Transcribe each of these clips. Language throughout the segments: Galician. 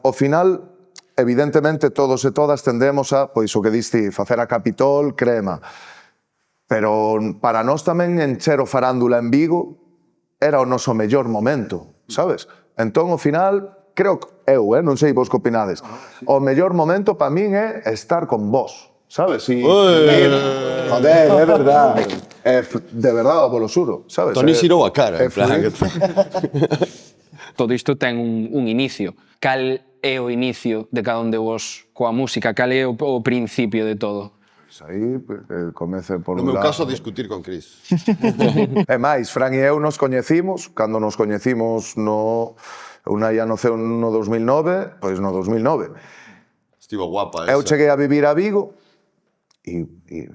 ao final, evidentemente, todos e todas tendemos a, pois o que diste, facer a Capitol, crema. Pero para nós tamén encher o Farándula en Vigo era o noso mellor momento, sabes? Entón, ao final, creo que eu, non sei vos que opinades, o mellor momento para min é estar con vos, sabes? Joder, é verdad. De verdade, vos lo xuro, sabes? Toni xirou a cara, en plan... Todo isto ten un inicio. Cal é o inicio de cada un de vos coa música? Cal é o principio de todo? Pois aí comece por No un meu lado. caso, discutir con Cris. É máis, Fran e eu nos coñecimos, cando nos coñecimos unha ya noceu no 2009, pois no 2009. Estivo guapa esa. Eu cheguei a vivir a Vigo e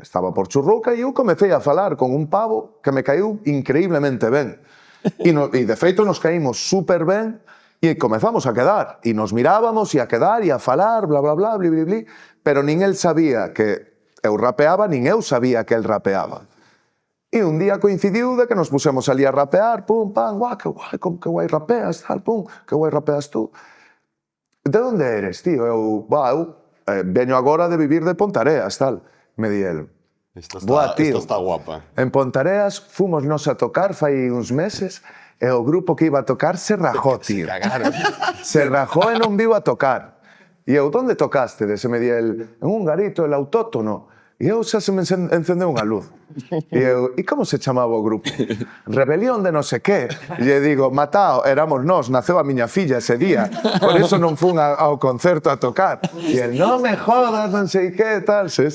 estaba por Churruca e eu comecei a falar con un pavo que me caiu increíblemente ben. E de feito nos caímos super ben e comezamos a quedar. E nos mirábamos e a quedar e a falar, bla, bla, bla, bli, bli, bli. Pero nin el sabía que eu rapeaba, nin eu sabía que el rapeaba. E un día coincidiu de que nos pusemos ali a rapear, pum, pam, guau, que guai rapeas, tal, pum, que guai rapeas tú. De onde eres, tío? Eu veño agora de vivir de Pontareas, tal. Me di el. Esta está guapa. En Pontareas fomos nos a tocar fai uns meses e o grupo que iba a tocar se rajó, tío. Se rajó e non viu a tocar. E eu, onde tocaste? E me di el, en un garito, el autótono. E eu xa se me encendeu unha luz. E eu, e como se chamaba o grupo? Rebelión de non sei qué. E lle digo, matao, éramos nós, naceu a miña filla ese día. Por eso non fun ao concerto a tocar. E el, non me jodas, non sei qué, tal. Sí.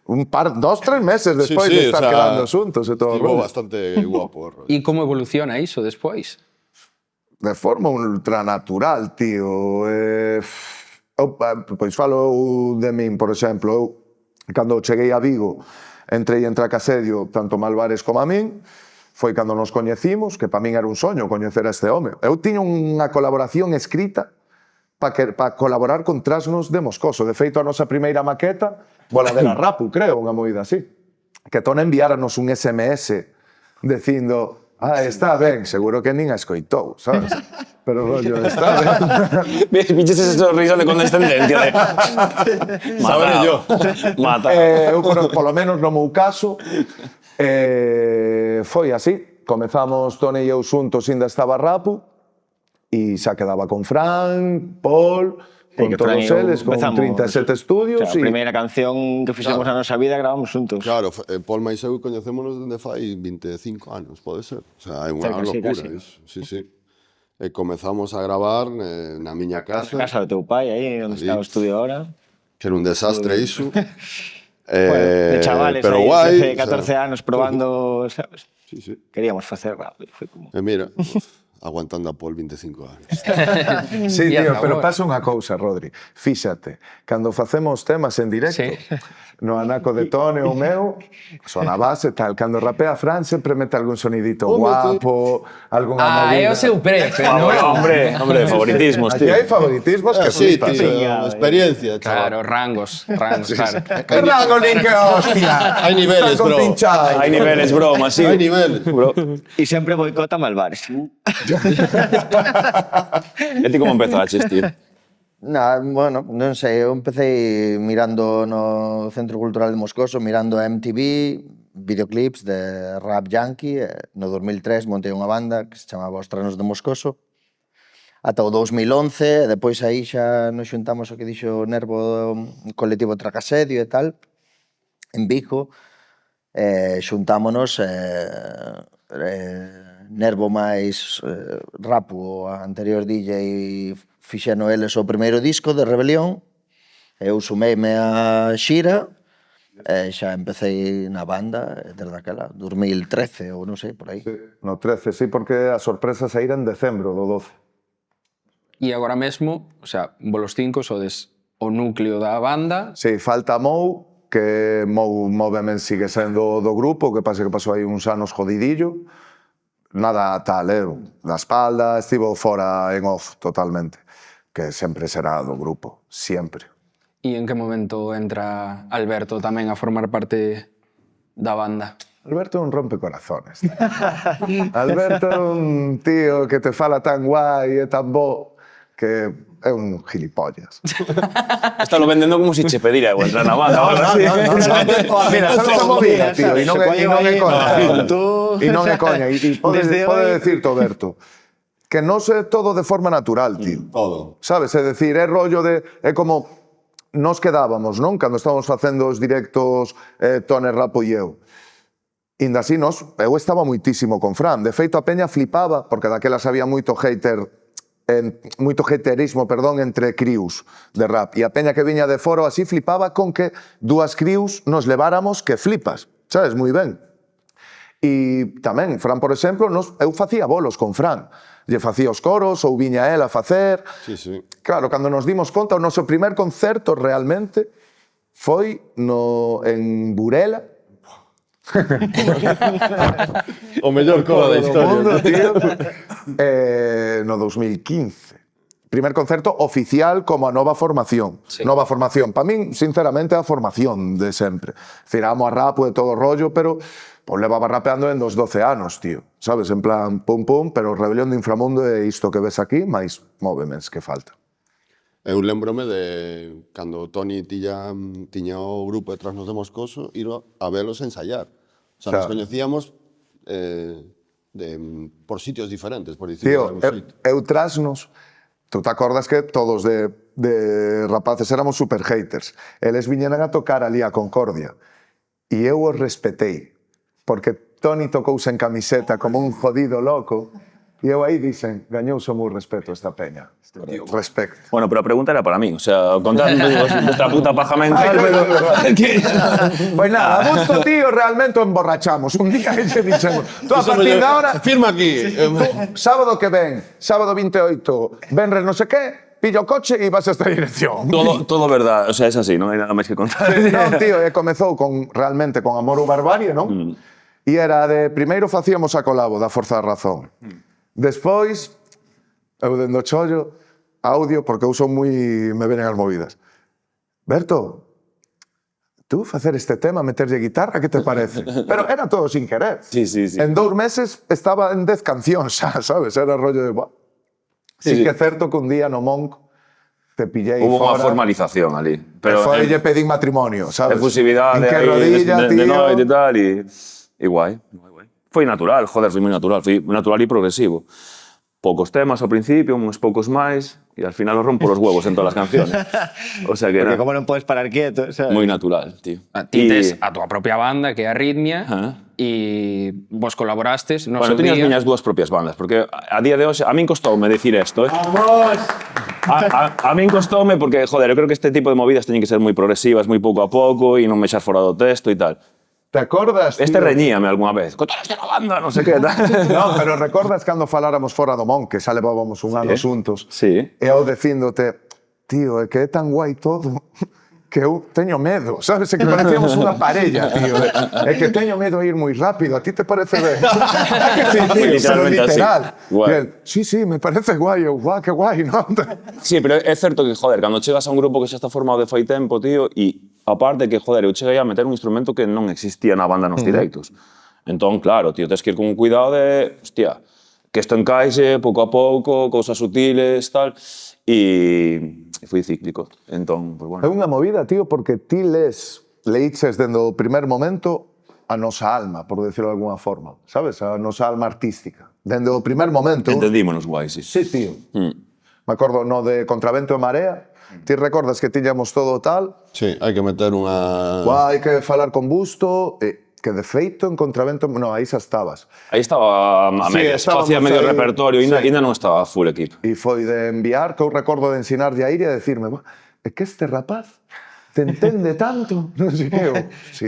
2-3 meses despois de estar quedando xuntos e todo. Estivo bastante guapo. E como evoluciona iso despois? De forma ultranatural, tío. Pois falo de min, por exemplo. Eu, cando cheguei a Vigo, entrei en Tracasedio, tanto Malvares como a min, foi cando nos coñecimos, que para min era un soño coñecer a este home. Eu tiña unha colaboración escrita para colaborar con Trasnos de Moscoso. De feito, a nosa primeira maqueta, Voladera Rapu, creo, unha movida así. Que Tona enviáranos un SMS dicindo, está ben, seguro que nin a escoitou, sabes? Pero rollo, está ben. Viches ese sorriso de condescendencia de... Sabré yo. Mata. Eu, polo menos no meu caso, foi así. Comezamos Tona e eu xuntos, ainda estaba Rapu, e xa quedaba con Fran, Paul, con todos eles, con 37 estudios. A primeira canción que fixemos na nosa vida gravamos juntos. Claro, Paul mais eu coñecémonos dende fai 25 anos, pode ser? O sea, é unha locura iso. Sí. E comezamos a gravar na miña casa. Na casa do teu pai, aí, onde está o estudio agora. Que era un desastre iso. De chavales, pero aí, guai, 14 anos probando, sabes? Sí. Queríamos facer rap, foi como... Mira... aguantando a Paul 25 anos. Sí, tío, pero pasa unha cousa, Rodri. Fíxate, cando facemos temas en directo, no anaco de Tone ou meu, son a base tal. Cando rapea Fran, sempre mete algún sonidito guapo, algunha movida. É o seu prefe, non? Hombre, favoritismos, tío. Aquí hai favoritismos que flipas. Sí, tío, experiencia, Claro, chaval. rangos, claro. Que rango nin que hostia. Hai niveles, bro. Hai niveles, bro, así. Hai niveles. E sempre boicota Malvares. E ti como empezaches, tío? Bueno, non sei, eu empecé mirando no Centro Cultural de Moscoso, mirando a MTV, videoclips de rap yankee. No 2003 montei unha banda que se chamaba Os Tranos de Moscoso. Ata o 2011, depois aí xa nos xuntamos o que dixo Nervo, o colectivo Tracasedio e tal, en Vigo. Xuntámonos, Nervo máis Rapu, o anterior DJ, fixeno eles o primeiro disco de Rebelión. Eu sumeime a xira e xa empecé na banda desde aquela, 2013 ou non sei, por aí. No 13, sí, porque a sorpresa saíra en decembro do 12. E agora mesmo, o sea, vos cinco sodes o núcleo da banda. Sí, falta Mou, que Mou ben sigue sendo do grupo, que pasa que pasou aí uns anos jodidillo. Nada tal, da espalda, estivo fora en off totalmente, que sempre será do grupo, sempre. E en que momento entra Alberto tamén a formar parte da banda? Alberto é un rompecorazones. Alberto é un tío que te fala tan guai e tan bo que é un gilipollas. Está lo vendendo como si che pedira o entrar na banda. Mira, sabes a movida, tío, e non é coña. E non é coña, e pode decirte, Berto, que non é todo de forma natural, tío. Todo. Sabes? É dicir, é rollo de... É como nos quedábamos, non? Cando estábamos facendo os directos Tone, Rapo e eu. Inda así, eu estaba moitísimo con Fran. De feito, a peña flipaba, porque daquelas había moito haterismo, entre crius de rap. E a peña que viña de foro así flipaba con que dúas crius nos leváramos que flipas. Sabes? Moi ben. E tamén, Fran, por exemplo, eu facía bolos con Fran. Lle facía os coros, ou viña él a facer. Sí, sí. Claro, cando nos dimos conta, o noso primer concerto realmente foi en Burela. O mellor coro da historia. Mundo, tío. No 2015. Primer concerto oficial como a nova formación. Sí. Nova formación. Para min, sinceramente, a formación de sempre. Ciramos a rapo de todo rollo, pero pues levaba rapeando en dos 12 anos, tío. Sabes, en plan pum pum, pero Rebelión do Inframundo é isto que ves aquí, máis movements que falta. Eu lembrome de cando Toni tiña o grupo detrás nos de Moscoso, ir a velos ensayar. O sea, nos coñecíamos por sitios diferentes, por dicirlo. Tío, eu trasnos, tú te acordas que todos de rapaces éramos super haters. Eles viñeran a tocar ali a Concordia. E eu os respetei. Porque Toni tocouse en camiseta como un jodido loco. E eu aí dixen, gañouse moi respeto esta peña. Respecto. Bueno, pero a pregunta era para mí. O sea, contando vuestra puta paja mental, pero... Pois nada, a gusto, tío, realmente o emborrachamos. Un día que lle dixemos, tú a partir de ahora... Firma aquí. Sábado que ven, sábado 28, venres no sé qué, pilla o coche e vas a esta dirección. Todo verdad. O sea, es así, non hai nada máis que contar. Non, tío, comezou realmente con Amor ou Barbarie, non? E era de... Primeiro facíamos a colabo da Forza da Razón. Despois, eu dendo chollo, audio, porque eu son moi... me venen as movidas. Berto, tú facer este tema, meterlle guitarra, que te parece? Pero era todo sin querer. Sí. En 2 meses estaba en 10 cancións, sabes? Era rollo de... Sí que é certo que un día no Monk te pillei Hubo fora. unha formalización ali. Pero lle pedín matrimonio, sabes? Efusividade en que aí, rodilla, de tío. noite e tal, e guai. Foi natural, joder, foi moi natural. Foi natural e progresivo. Poucos temas ao principio, uns poucos máis, e al final os rompo los huevos en todas as canciones. O sea que Porque era como non podes parar quieto, sabes? moi natural, tío. Ti tes a túa propia banda, que é Arritmia, e vos colaborastes no Bueno, seu teño as día. miñas dúas propias bandas, porque a día de hoxe, a min costoume decir isto, ¡Vamos! A min costoume porque, joder, eu creo que este tipo de movidas teñen que ser moi progresivas, moi pouco a pouco, e non me echar fora do texto e tal. Te acordas, tío? Este reñíame algunha vez. Contaste na banda, non sei que tal. No, pero recordas cando faláramos fora do Monk, que xa levábamos un ano xuntos? Sí. E eu dicíndote, tío, é que é tan guai todo que eu teño medo, sabes? É que parecíamos unha parella, tío. É que teño medo a ir moi rápido. A ti te parece ben? Sí, tío, pero literal. Guai. Sí, me parece guai. Eu, guau, que guai, non? Sí, pero é certo que, joder, cando chegas a un grupo que xa está formado de fai tempo, tío, e aparte que, joder, eu cheguei a meter un instrumento que non existía na banda nos directos. Entón, claro, tío, tens que ir con un cuidado de, hostia, que isto encaixe pouco a pouco, cousas sutiles, tal, e foi cíclico. Entón, pues bueno. É unha movida, tío, porque ti leiches dende o primer momento a nosa alma, por decirlo de alguna forma, sabes? A nosa alma artística. Dende o primer momento... Entendímonos guai, sí. Sí, tío. Me acordo, no de Contravento e Marea, ti recordas que tiñamos todo tal, Sí, hai que meter unha... hai que falar con Busto, que de feito en Contravento... No, aí xa estabas. Aí estaba a Sí, medias, estábamos facía medio aí, repertorio, sí. ainda non estaba full equipo. E foi de enviar, que eu recordo de ensinarlle a ir e a decirme, é que este rapaz te entende tanto, non sei que eu. Sí.